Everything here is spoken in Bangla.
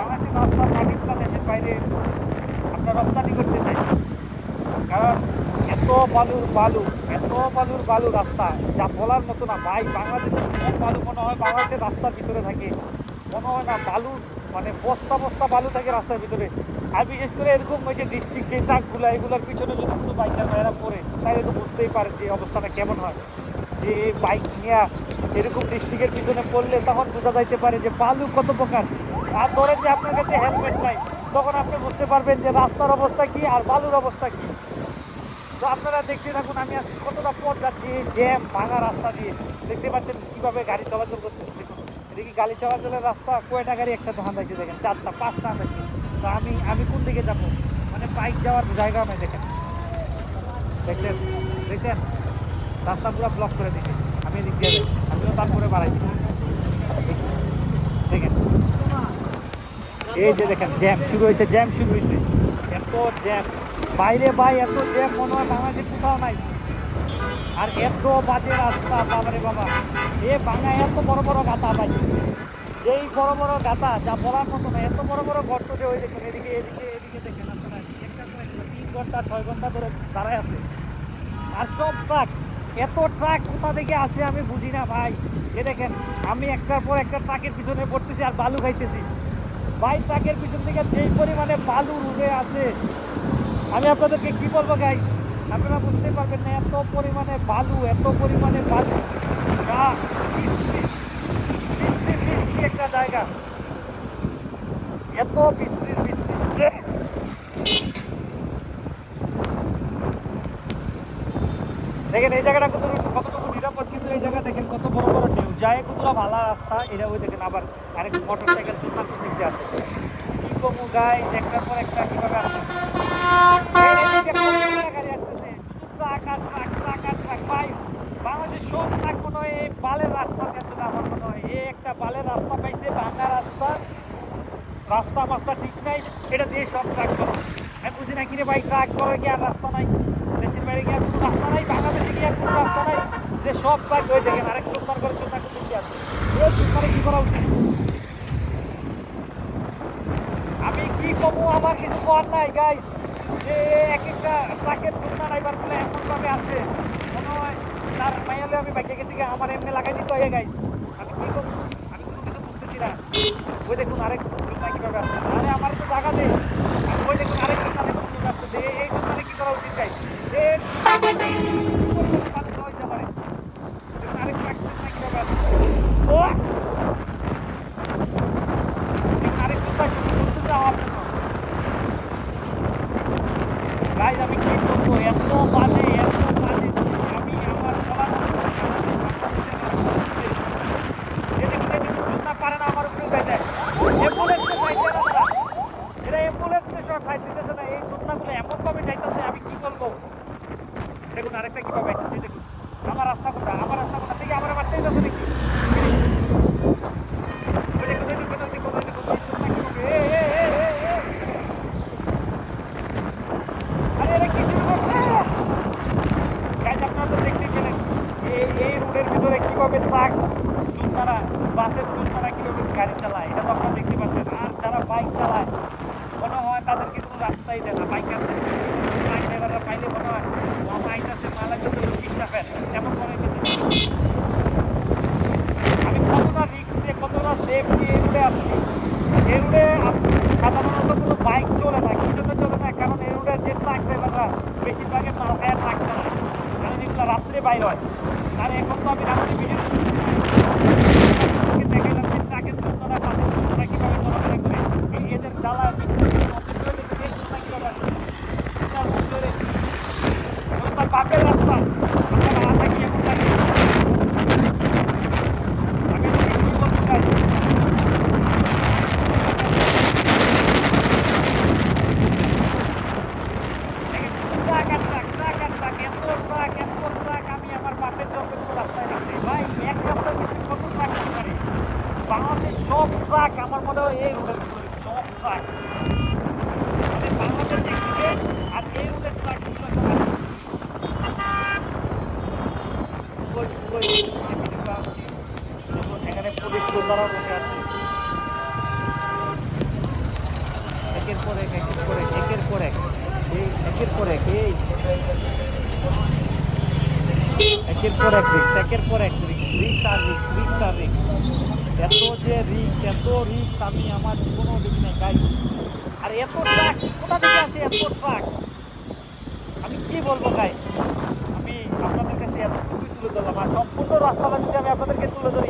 বাংলাদেশের রাস্তার মাটিগুলো দেশের বাইরে আপনার রপ্তানি করতে চাই। কারণ এত বালুর বালু, এত বালুর বালু রাস্তা যা বলার মতো না ভাই। বাংলাদেশের সব বালু মনে হয় বাংলাদেশের রাস্তার ভিতরে থাকে, মনে হয় না বালুর মানে বস্তা বস্তা বালু থাকে রাস্তার ভিতরে। আর বিশেষ করে এরকম ওই যে ডিস্ট্রিক্ট যে ট্রাকগুলো, এগুলোর পিছনে যদি কোনো বাইকার ভাইয়েরা পড়ে তাহলে তো বুঝতেই পারে যে অবস্থাটা কেমন হয়। যে বাইক নিয়ে এরকম ডিস্ট্রিক্টের পিছনে পড়লে তখন বোঝা যাইতে পারে যে বালু কত প্রকার। আর ধরেন যে আপনার কাছে হেলমেট নাই, তখন আপনি বুঝতে পারবেন যে রাস্তার অবস্থা কি আর বালুর অবস্থা কি। তো আপনারা দেখতে থাকুন আমি আজকে কতটা পথ যাচ্ছি জ্যাম ভাঙা রাস্তা দিয়ে। দেখতে পাচ্ছেন কীভাবে গাড়ি চলাচল করতেছে। দেখুন এদিকে গাড়ি চলাচলের রাস্তা কয়টা গাড়ি একসাথে হাঁটাইছে দেখেন, 4টা 5টা হাঁটাইছে। তো আমি কোন দিকে যাবো, মানে বাইক যাওয়ার জায়গা নেই। দেখেন দেখছেন দেখছেন রাস্তা পুরো ব্লক করে দিচ্ছে। আমি এদিক দিয়ে যাই, আমিও তারপরে বাড়াইছি। দেখেন এই যে দেখেন জ্যাম শুরু হয়েছে, জ্যাম শুরু হয়েছে। এত জ্যাম বাইরে ভাই, এত জ্যাম মনে হয় বাংলাদেশে কোথাও নাই। আর এত বাজে রাস্তা বাবারে বাবা। এ ভাঙা এত বড় বড় গাতা ভাই, যেই বড় বড় গাতা যা বলার মতো না। এত বড় বড় গর্ত যে ওই দেখুন এদিকে এদিকে এদিকে দেখেন আপনারা, একটা 3 ঘন্টা 6 ঘন্টা ধরে দাঁড়ায় আছে। আর সব ট্রাক, এত ট্রাক কোথা থেকে আসে আমি বুঝি না ভাই। এ দেখেন আমি একটার পর একটা ট্রাকের পিছনে পড়তেছি আর বালু খাইতেছি ভাই। ট্রাকের পিছন থেকে যেই পরিমাণে বালু উড়ে আছে আমি আপনাদেরকে কি বলবো গাই, আপনারা বুঝতে পারবেন না। এত পরিমাণে বালু, এত পরিমাণে বালু, যা বৃষ্টি একটা জায়গা, এত বৃষ্টির বৃষ্টি। দেখেন এই জায়গাটা কতটুকু নিরাপদ, কিন্তু এই জায়গা দেখেন কত বড় বড় ঢেউ যায়। কতটা ভালো রাস্তা এটা, ওই দেখেন আবার আরেক মোটর সাইকেল চুনার দিক দিয়ে আসছে। কি কমু গাই, একটার পর একটা কিভাবে আসছে। গাড়ি আসতেছে ট্রাক আর ট্রাক, ট্রাক আর ট্রাক ভাই। বাংলাদেশের সব ট্রাক মনে হয় এই বালের রাস্তা কেন, আমার মনে হয় এই একটা বালের রাস্তা পাইছে, ভাঙা রাস্তা, রাস্তা মাস্তা ঠিক নাই, এটা দিয়ে সব ট্রাক করো। আমি বুঝি না কিনে ভাই, ট্রাক করে কি আর রাস্তা নাই? দেশের বাইরে কি আর কোনো রাস্তা নাই? বাংলাদেশে কি আর কোনো রাস্তা নাই যে সব ট্রাক হয়ে দেখেন আরেক চোদ্দার করে চোদ্দা করতে আছে? এই চোদ্দারে কি করা উচিত? আমি কি কমু, আমার কিছু করার নাই গাই। যে এক একটা ট্রাকের চোদ্দা ড্রাইভার গুলো এমনভাবে আছে মনে হয় তার মাইয়ালে আমি বাইকে গেছি আমার এমনি লাগাই দিতে হয় গাই। আমি কি করবো, আমি কোনো কিছু বুঝতেছি না। ওই দেখুন আরেক চোদ্দা কিভাবে আসছে, আরে আমার তো জায়গা নেই। ওই দেখুন আরেক চোদ্দা দেখুন আসতেছে, এই চোদ্দারে কি করা উচিত গাই? আরেক ট্রাক চোদ্দা কিভাবে আসছে, ও আরেক চোদ্দা শুনতে যাওয়ার জন্য গাইজ আমি কি করবো। এত বাজে, এত বাজে আমি আমার বলার মতো না। এদিকে এদিকে চুন্না পারে না আমার উপরে উঠে যায়। অ্যাম্বুলেন্সকে সাইড দেয় না তারা, এরা অ্যাম্বুলেন্সকে সব সাইড দিতেছে না। এই চুন্নাগুলো এমনভাবে যাইতেছে আমি কি করবো। দেখুন আরেকটা কিভাবে আসছে, দেখুন আমার রাস্তা কোথা, আমার রাস্তা কোথা থেকে আমার মারতেই যাচ্ছে নাকি। ওই দেখুন ওই দেখুন ওই দেখুন ওই দেখুন এই চুন্না কিভাবে, আরে এরা কি শুরু করছে গাইজ। আপনারা তো দেখতেই পেলেন এই রোডের ভিতরে কিভাবে ট্রাক চুন্নারা, বাসের চুন্নারা কিভাবে গাড়ি চালায়, এটা তো আপনারা দেখতে পাচ্ছেন। আর যারা বাইক চালায় মনে হয় তাদেরকে কোনো রাস্তাই দেয় না। বাইকারদের ট্রাক ড্রাইভাররা পাইলে মনে হয় আইতাছে মালা কিন্তু বিশ্বাস এমন মনে হচ্ছে। আমি কতটা রিক্সে কতটা সেফটি এই রোডে আসছি। এই রোডে সাধারণত কোনো বাইক চলে না, কি জন্য চলে না, কারণ এই রোডের যে ট্রাক ড্রাইভাররা বেশিরভাগই মাল খায় ট্রাক চালায়, কারণ এগুলো রাত্রে বাইর হয়। আর এখন তো আমি রাত্রে ভিডিও দেখালাম যে ট্রাকের জন্যরা বাসের জন্যরা কীভাবে চলাফেরা করে, এদের জ্বালা বাপের রাস্তা আপনারা না থাকি এমন লাগে। আমি কি বলতে চাই, আমি আমার বাপের জন্য রাস্তায় রাখছি ভাই। এক রাস্তার ভিতরে কত ট্রাক পারে বাংলাদেশ, সব ট্রাক আমার মনে হয় এই রোডের ভিতরে সব ট্রাক, মানে বাংলাদেশ একদিকে আর এই রোডের ট্রাক এখানে পুলিশ যোদ্ধারা বসে আছে। এই একের পর এক রিক্স, একের পর এক রিক্স, রিক্স আর রিক্স, রিক্স আর রিক্স। এত যে রিক্স, এত রিক্স আমি আমার জীবনেও দেখি নাই গাই। আর এত ট্রাক কোথা থেকে আসে, এত ট্রাক আমি কি বলবো গাই। আমি আপনাদের কাছে এতটুকুই তুলে ধরলাম, আর সম্পূর্ণ রাস্তাটা যদি আমি আপনাদেরকে তুলে ধরি